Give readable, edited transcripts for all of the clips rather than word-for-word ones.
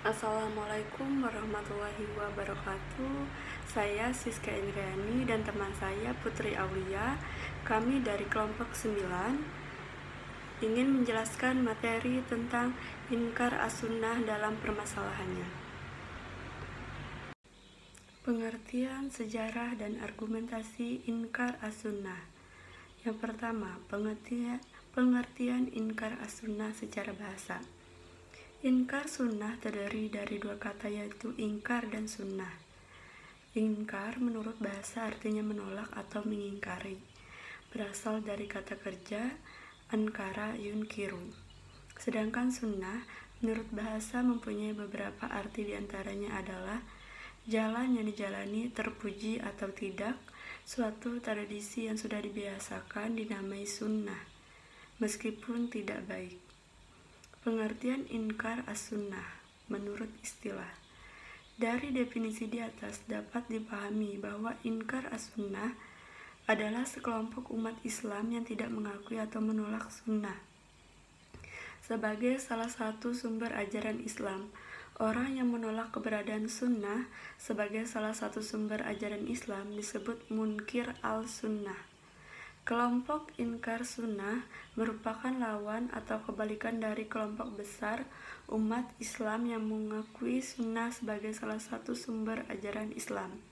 Assalamualaikum warahmatullahi wabarakatuh. Saya Siska Indriani dan teman saya Putri Aulia. Kami dari kelompok 9 ingin menjelaskan materi tentang inkar as-sunnah dalam permasalahannya. Pengertian, sejarah, dan argumentasi inkar as-sunnah. Yang pertama, pengertian inkar as-sunnah secara bahasa. Inkar sunnah terdiri dari dua kata, yaitu ingkar dan sunnah. Ingkar menurut bahasa artinya menolak atau mengingkari, berasal dari kata kerja ankara yunkiru. Sedangkan sunnah menurut bahasa mempunyai beberapa arti, diantaranya adalah jalan yang dijalani, terpuji atau tidak, suatu tradisi yang sudah dibiasakan dinamai sunnah, meskipun tidak baik. Pengertian inkar as-sunnah menurut istilah. Dari definisi di atas dapat dipahami bahwa inkar as-sunnah adalah sekelompok umat Islam yang tidak mengakui atau menolak sunnah sebagai salah satu sumber ajaran Islam. Orang yang menolak keberadaan sunnah sebagai salah satu sumber ajaran Islam disebut munkir al-sunnah. Kelompok inkar sunnah merupakan lawan atau kebalikan dari kelompok besar umat Islam yang mengakui sunnah sebagai salah satu sumber ajaran Islam.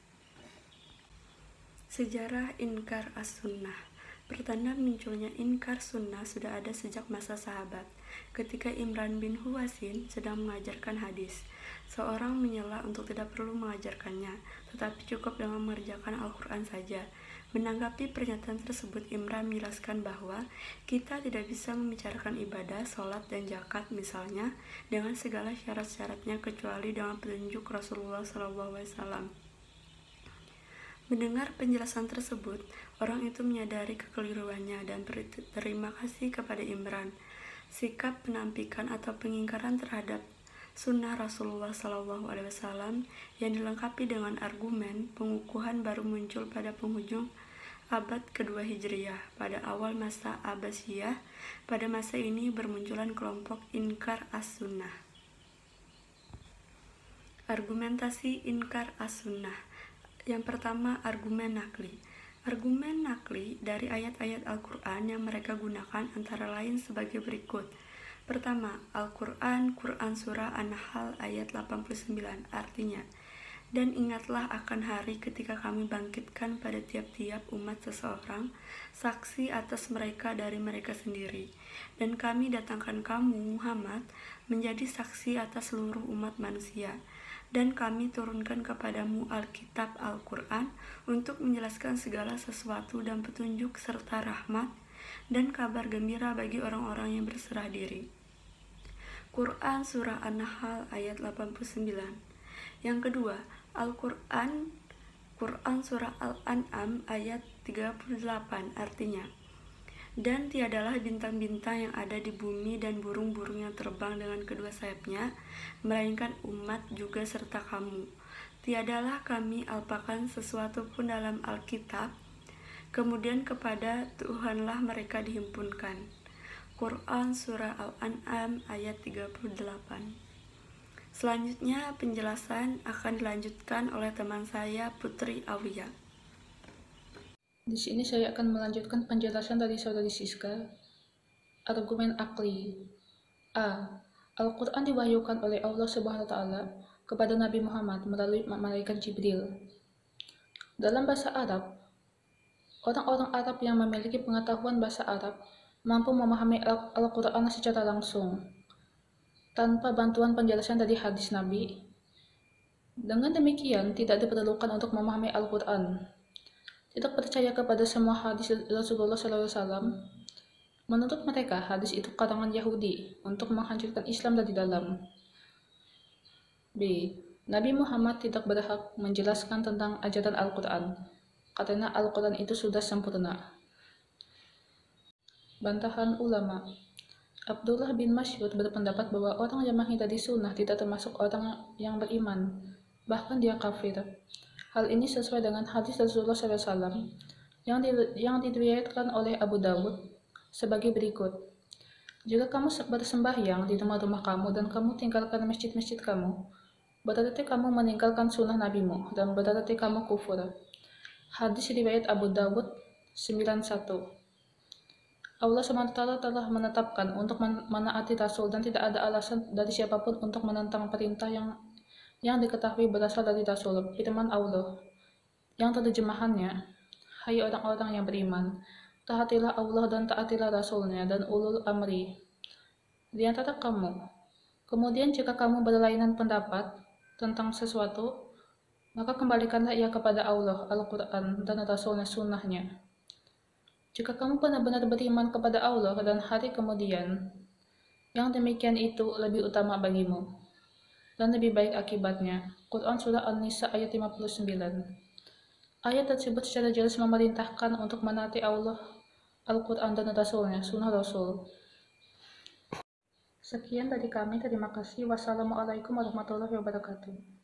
Sejarah inkar as-sunnah. Pertanda munculnya inkar sunnah sudah ada sejak masa sahabat. Ketika Imran bin Huwasin sedang mengajarkan hadis, seorang menyela untuk tidak perlu mengajarkannya, tetapi cukup dengan mengerjakan Al-Quran saja. Menanggapi pernyataan tersebut, Imran menjelaskan bahwa kita tidak bisa membicarakan ibadah, sholat, dan zakat misalnya dengan segala syarat-syaratnya kecuali dengan petunjuk Rasulullah SAW. Mendengar penjelasan tersebut, orang itu menyadari kekeliruannya dan berterima kasih kepada Imran. Sikap penampikan atau pengingkaran terhadap sunnah Rasulullah SAW yang dilengkapi dengan argumen pengukuhan baru muncul pada penghujung abad kedua Hijriyah. Pada awal masa Abbasiyah, pada masa ini bermunculan kelompok inkar as-sunnah. Argumentasi inkar as-sunnah. Yang pertama, argumen nakli. Argumen nakli dari ayat-ayat Al-Quran yang mereka gunakan antara lain sebagai berikut. Pertama, Al-Quran, Quran Surah An-Nahl ayat 89, artinya, dan ingatlah akan hari ketika kami bangkitkan pada tiap-tiap umat seseorang, saksi atas mereka dari mereka sendiri. Dan kami datangkan kamu, Muhammad, menjadi saksi atas seluruh umat manusia. Dan kami turunkan kepadamu Alkitab Al-Quran untuk menjelaskan segala sesuatu dan petunjuk serta rahmat dan kabar gembira bagi orang-orang yang berserah diri. Quran Surah An-Nahl ayat 89. Yang kedua, Al-Quran, Quran Surah Al-An'am ayat 38, artinya, dan tiadalah bintang-bintang yang ada di bumi dan burung-burung yang terbang dengan kedua sayapnya, melainkan umat juga serta kamu. Tiadalah kami alpakan sesuatu pun dalam Alkitab, kemudian kepada Tuhanlah mereka dihimpunkan. Quran Surah Al-An'am ayat 38. Selanjutnya penjelasan akan dilanjutkan oleh teman saya Putri Aulia. Di sini saya akan melanjutkan penjelasan dari saudari Siska. Argumen akli. A. Al-Quran diwahyukan oleh Allah Subhanahu wa Ta'ala kepada Nabi Muhammad melalui malaikat Jibril. Dalam bahasa Arab, orang-orang Arab yang memiliki pengetahuan bahasa Arab mampu memahami Al-Quran secara langsung, tanpa bantuan penjelasan dari hadis Nabi. Dengan demikian, tidak diperlukan untuk memahami Al-Quran. Tidak percaya kepada semua hadis Rasulullah SAW. Menurut mereka, hadis itu karangan Yahudi untuk menghancurkan Islam dari dalam. B. Nabi Muhammad tidak berhak menjelaskan tentang ajaran Al-Quran, karena Al-Quran itu sudah sempurna. Bantahan ulama. Abdullah bin Mas'ud berpendapat bahwa orang yang menghindari sunnah tidak termasuk orang yang beriman, bahkan dia kafir. Hal ini sesuai dengan hadis Rasulullah SAW yang diriwayatkan oleh Abu Dawud sebagai berikut. Jika kamu bersembahyang di rumah-rumah kamu dan kamu tinggalkan masjid-masjid kamu, berarti kamu meninggalkan sunnah nabimu dan berarti kamu kufur. Hadis riwayat Abu Dawud 91. Allah SWT telah menetapkan untuk menaati Rasul dan tidak ada alasan dari siapapun untuk menentang perintah yang diketahui berasal dari Rasul. Firman Allah yang terjemahannya, hai orang-orang yang beriman, taatilah Allah dan taatilah Rasulnya dan ulul amri di antara kamu. Kemudian jika kamu berlainan pendapat tentang sesuatu, maka kembalikanlah ia kepada Allah, Al-Quran, dan Rasulnya sunnahnya. Jika kamu benar-benar beriman kepada Allah dan hari kemudian, yang demikian itu lebih utama bagimu dan lebih baik akibatnya. Quran Surah An-Nisa ayat 59. Ayat tersebut secara jelas memerintahkan untuk menaati Allah, Al-Quran, dan Rasulnya, sunnah Rasul. Sekian dari kami, terima kasih. Wassalamualaikum warahmatullahi wabarakatuh.